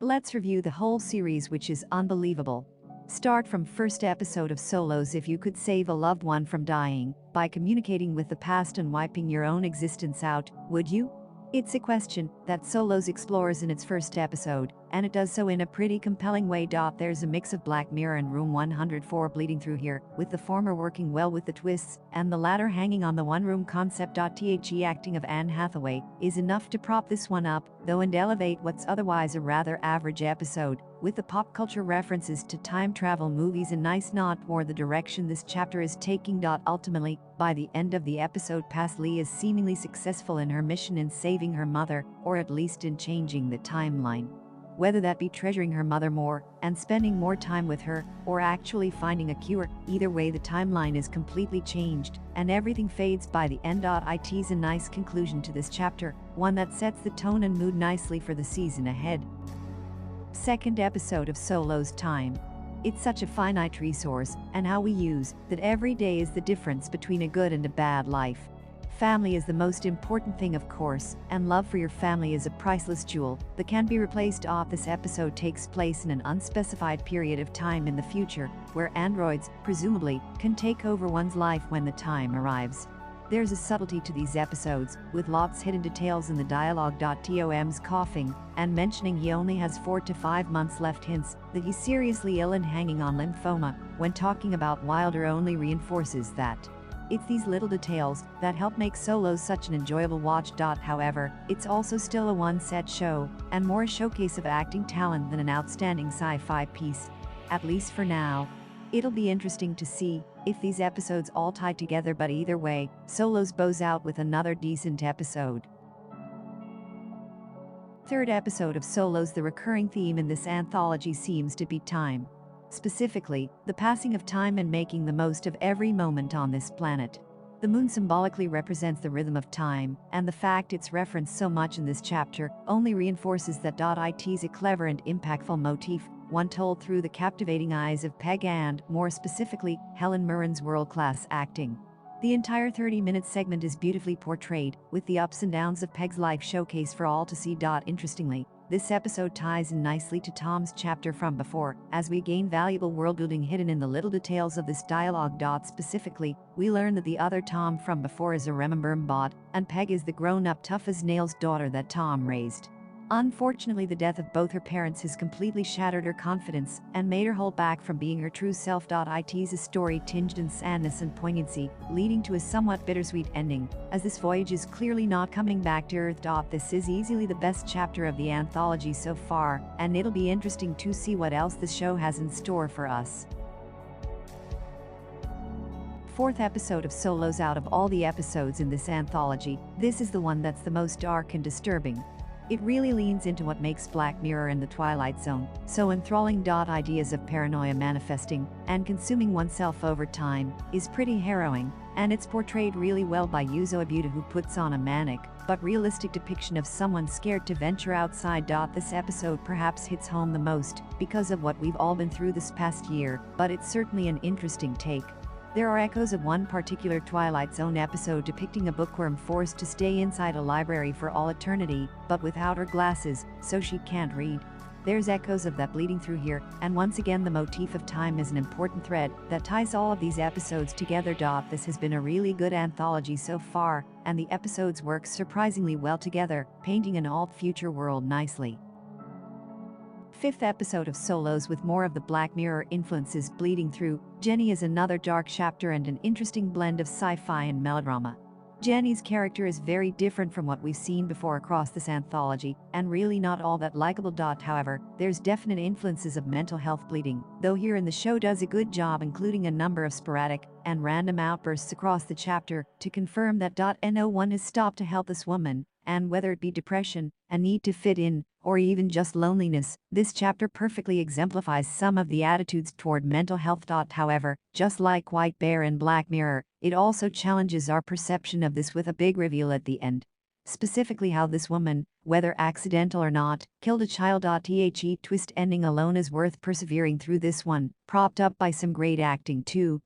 Let's review the whole series, which is unbelievable. Start from first episode of Solos. If you could save a loved one from dying by communicating with the past and wiping your own existence out, would you? It's a question that Solos explores in its first episode, and it does so in a pretty compelling way. There's a mix of Black Mirror and Room 104 bleeding through here, with the former working well with the twists, and the latter hanging on the one-room concept. The acting of Anne Hathaway is enough to prop this one up, though, and elevate what's otherwise a rather average episode, with the pop culture references to time travel movies a nice nod toward the direction this chapter is taking. Ultimately, by the end of the episode, Lee is seemingly successful in her mission in saving her mother, or at least in changing the timeline. Whether that be treasuring her mother more and spending more time with her, or actually finding a cure, either way the timeline is completely changed, and everything fades by the end. It's a nice conclusion to this chapter, one that sets the tone and mood nicely for the season ahead. Second episode of Solos Time. It's such a finite resource, and how we use that every day is the difference between a good and a bad life. Family is the most important thing, of course, and love for your family is a priceless jewel that can be replaced. This episode takes place in an unspecified period of time in the future, where androids, presumably, can take over one's life when the time arrives. There's a subtlety to these episodes, with lots hidden details in the dialogue. Tom's coughing and mentioning he only has 4 to 5 months left hints that he's seriously ill and hanging on lymphoma when talking about Wilder only reinforces that. It's these little details that help make Solos such an enjoyable watch. However, it's also still a one-set show, and more a showcase of acting talent than an outstanding sci-fi piece. At least for now. It'll be interesting to see if these episodes all tie together, but either way, Solos bows out with another decent episode. Third episode of Solos. The recurring theme in this anthology seems to be time. Specifically, the passing of time and making the most of every moment on this planet. The moon symbolically represents the rhythm of time, and the fact it's referenced so much in this chapter only reinforces that. It's a clever and impactful motif, one told through the captivating eyes of Peg and, more specifically, Helen Mirren's world-class acting. The entire 30-minute segment is beautifully portrayed, with the ups and downs of Peg's life showcased for all to see. Interestingly, this episode ties in nicely to Tom's chapter from before, as we gain valuable world-building hidden in the little details of this dialogue. Specifically, we learn that the other Tom from before is a Remember-bot, and Peg is the grown-up tough-as-nails daughter that Tom raised. Unfortunately, the death of both her parents has completely shattered her confidence and made her hold back from being her true self. It's a story tinged in sadness and poignancy, leading to a somewhat bittersweet ending, as this voyage is clearly not coming back to Earth. This is easily the best chapter of the anthology so far, and it'll be interesting to see what else the show has in store for us. Fourth episode of Solos. Out of all the episodes in this anthology, this is the one that's the most dark and disturbing. It really leans into what makes Black Mirror and The Twilight Zone so enthralling. Ideas of paranoia manifesting and consuming oneself over time is pretty harrowing, and it's portrayed really well by Yuzo Abuta, who puts on a manic but realistic depiction of someone scared to venture outside. This episode perhaps hits home the most because of what we've all been through this past year, but it's certainly an interesting take. There are echoes of one particular Twilight Zone episode depicting a bookworm forced to stay inside a library for all eternity, but without her glasses, so she can't read. There's echoes of that bleeding through here, and once again the motif of time is an important thread that ties all of these episodes together. This has been a really good anthology so far, and the episodes work surprisingly well together, painting an alt-future world nicely. Fifth episode of Solos. With more of the Black Mirror influences bleeding through, Jenny is another dark chapter and an interesting blend of sci-fi and melodrama. Jenny's character is very different from what we've seen before across this anthology, and really not all that likable. However, there's definite influences of mental health bleeding, though here in the show does a good job including a number of sporadic and random outbursts across the chapter to confirm that. No one has stopped to help this woman, and whether it be depression, a need to fit in, or even just loneliness, this chapter perfectly exemplifies some of the attitudes toward mental health. However, just like White Bear and Black Mirror, it also challenges our perception of this with a big reveal at the end. Specifically how this woman, whether accidental or not, killed a child. The twist ending alone is worth persevering through this one, propped up by some great acting too.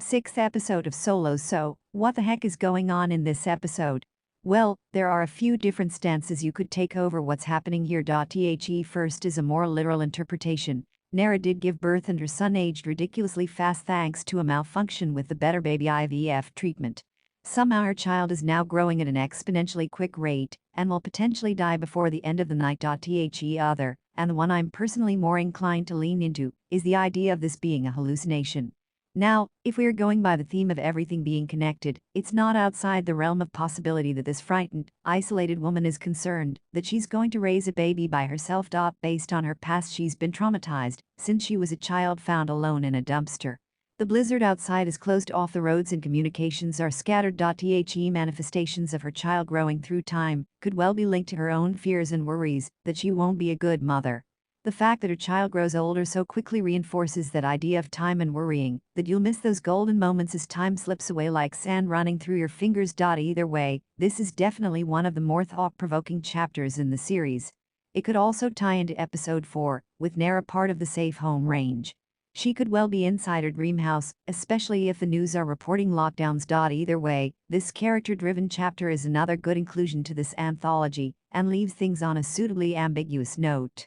Sixth episode of Solos. So, what the heck is going on in this episode? Well, there are a few different stances you could take over what's happening here. The first is a more literal interpretation. Nara did give birth and her son aged ridiculously fast thanks to a malfunction with the Better Baby IVF treatment. Somehow her child is now growing at an exponentially quick rate and will potentially die before the end of the night. The other, and the one I'm personally more inclined to lean into, is the idea of this being a hallucination. Now, if we are going by the theme of everything being connected, it's not outside the realm of possibility that this frightened, isolated woman is concerned that she's going to raise a baby by herself. Based on her past, she's been traumatized since she was a child found alone in a dumpster. The blizzard outside is closed off the roads and communications are scattered. The manifestations of her child growing through time could well be linked to her own fears and worries that she won't be a good mother. The fact that her child grows older so quickly reinforces that idea of time and worrying, that you'll miss those golden moments as time slips away like sand running through your fingers. Either way, this is definitely one of the more thought-provoking chapters in the series. It could also tie into episode 4, with Nara part of the safe home range. She could well be inside her dream house, especially if the news are reporting lockdowns. Either way, this character-driven chapter is another good inclusion to this anthology, and leaves things on a suitably ambiguous note.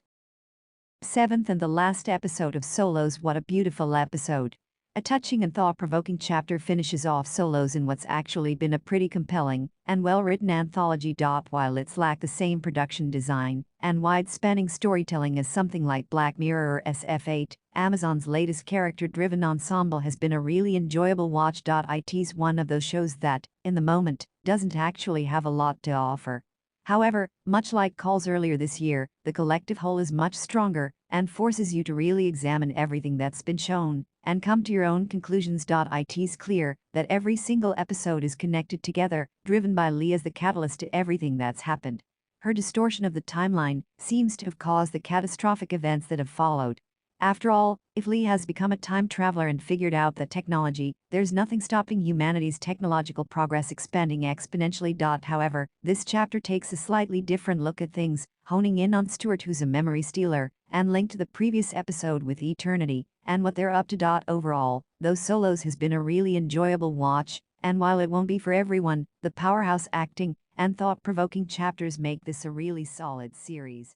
Seventh and the last episode of Solos. What a beautiful episode. A touching and thought-provoking chapter finishes off Solos in what's actually been a pretty compelling and well-written anthology. While it's lacked the same production design and wide-spanning storytelling as something like Black Mirror or SF8, Amazon's latest character-driven ensemble has been a really enjoyable watch. It's one of those shows that, in the moment, doesn't actually have a lot to offer. However, much like Calls earlier this year, the collective whole is much stronger and forces you to really examine everything that's been shown and come to your own conclusions. It's clear that every single episode is connected together, driven by Lee as the catalyst to everything that's happened. Her distortion of the timeline seems to have caused the catastrophic events that have followed. After all, if Lee has become a time traveler and figured out that technology, there's nothing stopping humanity's technological progress expanding exponentially. However, this chapter takes a slightly different look at things, honing in on Stuart, who's a memory stealer, and linked to the previous episode with Eternity, and what they're up to. Overall, though Solos has been a really enjoyable watch, and while it won't be for everyone, the powerhouse acting and thought-provoking chapters make this a really solid series.